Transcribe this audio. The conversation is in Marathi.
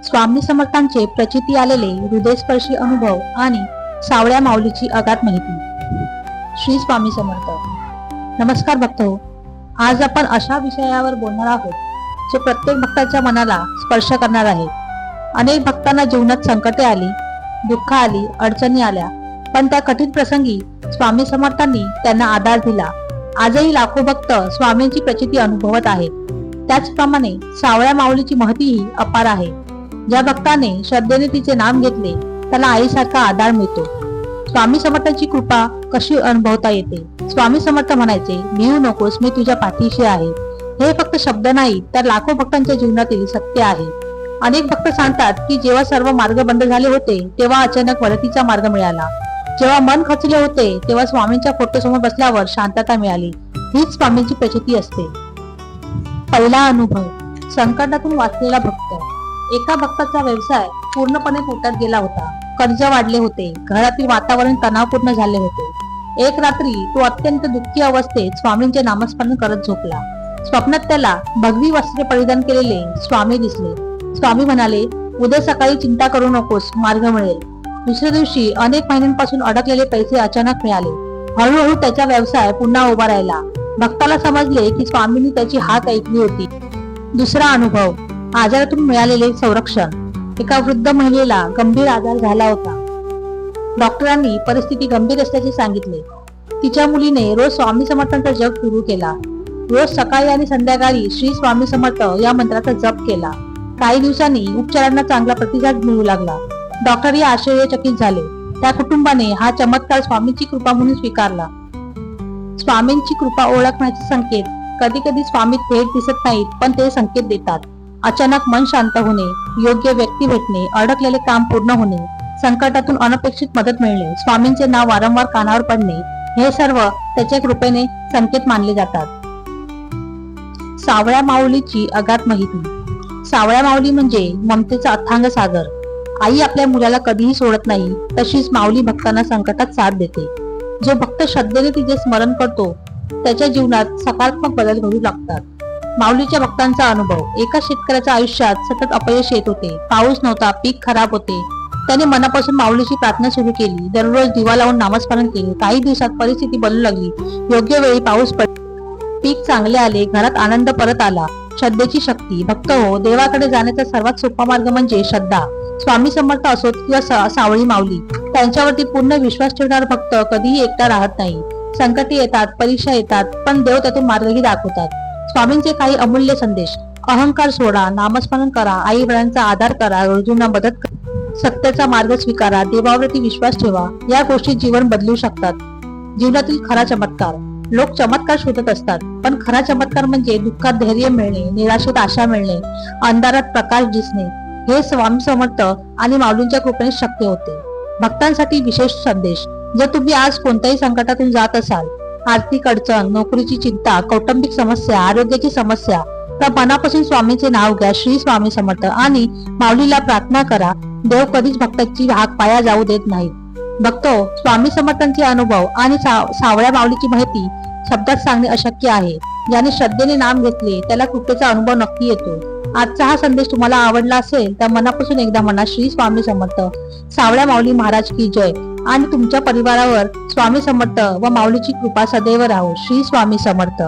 स्वामी समर्थांचे प्रचिती आलेले हृदयस्पर्शी अनुभव आणि सावळ्या माऊलीची अगाध माहिती। श्री स्वामी समर्थ। नमस्कार भक्तो, आज आपण अशा विषयावर बोलणार आहोत जो प्रत्येक भक्ताच्या मनाला स्पर्श करणार आहे। अनेक भक्तांना जीवनात संकटे आली, दुःख आली, अडचणी आल्या, पण त्या कठीण प्रसंगी स्वामी समर्थांनी त्यांना आधार दिला। आजही लाखो भक्त स्वामींची प्रचिती अनुभवत आहेत। त्याचप्रमाणे सावळ्या माऊलीची महतीही अपार आहे। ज्या भक्ताने श्रद्धेने तिचे नाम घेतले त्याला आईसारखा आधार मिळतो। स्वामी समर्थांची कृपा कशी अनुभवता येते? स्वामी समर्थ म्हणायचे, भिवू नकोस, मी तुझ्या पाठीशी आहे। हे फक्त शब्द नाही तर लाखो भक्तांच्या जीवनातील सत्य आहे। अनेक भक्त सांगतात की जेव्हा सर्व मार्ग बंद झाले होते तेव्हा अचानक वरतीचा मार्ग मिळाला। जेव्हा मन खचले होते तेव्हा स्वामींच्या फोटोसमोर बसल्यावर शांतता मिळाली। हीच स्वामींची प्रचिती असते। पहिला अनुभव, संकटातून वाचलेला भक्त। एका भक्ताचा व्यवसाय पूर्णपणे तोट्यात गेला होता। कर्ज वाढले होते, घरातील वातावरण तणावपूर्ण झाले होते। एक रात्री तो अत्यंत दुःखी अवस्थेत स्वामींचे नामस्मरण करत झोपला। स्वप्नात त्याला भगवी वस्त्रे परिधान केलेले स्वामी दिसले। स्वामी म्हणाले, उद्या सकाळी चिंता करू नकोस, मार्ग मिळेल। दुसऱ्या दिवशी अनेक महिन्यांपासून अडकलेले पैसे अचानक मिळाले। हळूहळू त्याचा व्यवसाय पुन्हा उभा राहिला। भक्ताला समजले की स्वामींनी त्याची हाक ऐकली होती। दुसरा अनुभव, आजारातून मिळालेले संरक्षण। एका वृद्ध महिलेला गंभीर आजार झाला होता। डॉक्टरांनी परिस्थिती गंभीर असल्याचे सांगितले। तिच्या मुलीने रोज स्वामी समर्थांचा जप सुरू केला। रोज सकाळी आणि संध्याकाळी श्री स्वामी समर्थ या मंत्राचा जप केला। काही दिवसांनी उपचारांना चांगला प्रतिसाद मिळू लागला। डॉक्टरही आश्चर्यचकित झाले। त्या कुटुंबाने हा चमत्कार स्वामींची कृपा म्हणून स्वीकारला। स्वामींची कृपा ओळखण्याचे संकेत। कधी कधी स्वामी थेट दिसत नाहीत, पण ते संकेत देतात। अचानक मन शांत होणे, योग्य व्यक्ती भेटणे, अडकलेले काम पूर्ण होणे, संकटातून अनपेक्षित मदत मिळणे, स्वामींचे नाव वारंवार कानावर पडणे, हे सर्व त्याच्या कृपेने संकेत मानले जातात। सावळ्या माऊलीची अगाध माहिती। सावळ्या माऊली म्हणजे ममतेचा अथांग सागर। आई आपल्या मुलाला कधीही सोडत नाही, तशीच माऊली भक्तांना संकटात साथ देते। जो भक्त श्रद्धेने तिचे स्मरण करतो त्याच्या जीवनात सकारात्मक बदल घडू लागतात। माऊलीच्या भक्तांचा अनुभव। एका शेतकऱ्याच्या आयुष्यात सतत अपयश येत होते। पाऊस नव्हता, पीक खराब होते। त्याने मनापासून माऊलीची प्रार्थना सुरू केली। दररोज दिवा लावून नामस्मरण केले। काही दिवसात परिस्थिती बदलू लागली। योग्य वेळी पाऊस पडला, पीक चांगले आले, घरात आनंद परत आला। श्रद्धेची शक्ती। भक्त हो, देवाकडे जाण्याचा सर्वात सोपा मार्ग म्हणजे श्रद्धा। स्वामी समर्थ असोत किंवा सावळी माऊली, त्यांच्यावरती पूर्ण विश्वास ठेवणारा भक्त कधीही एकटा राहत नाही। संकटे येतात, परीक्षा येतात, पण देव त्यातून मार्गही दाखवतात। स्वामींचे काही अमूल्य संदेश। अहंकार सोडा, नामस्मरण करा, आई वडिलांचा आधार करा, गरजूंना मदत करा, सत्याचा मार्ग स्वीकारा, देवावरती विश्वास ठेवा। या गोष्टी जीवन बदलू शकतात। जीवनातील खरा चमत्कार। लोक चमत्कार शोधत असतात, पण खरा चमत्कार म्हणजे दुःखात धैर्य मिळणे, निराशेत आशा मिळणे, अंधारात प्रकाश दिसणे। हे स्वामी समर्थ आणि माऊलींच्या कृपेने शक्य होते। भक्तांसाठी विशेष संदेश। जर तुम्ही आज कोणत्याही संकटातून जात असाल, आर्थिक अडचण, नोकरीची चिंता, कौटुंबिक समस्या, आरोग्याची समस्या, तर मनापासून स्वामींचे नाव घ्या, श्री स्वामी समर्थ, आणि माऊलीला प्रार्थना करा। देव कधीच भक्ताची हाक पाया जाऊ देत नाही। भक्तो, स्वामी समर्थांचे अनुभव आणि सावळ्या माऊलीची माहिती शब्दात सांगणे अशक्य आहे। ज्याने श्रद्धेने नाम घेतले त्याला कृपेचा अनुभव नक्की येतो। आजचा हा संदेश तुम्हाला आवडला असेल तर मनापासून एकदा म्हणा, श्री स्वामी समर्थ। सावळ्या माऊली महाराज की जय। आणि तुमच्या परिवारावर स्वामी समर्थ व माऊलीची कृपा सदैव राहो। श्री स्वामी समर्थ।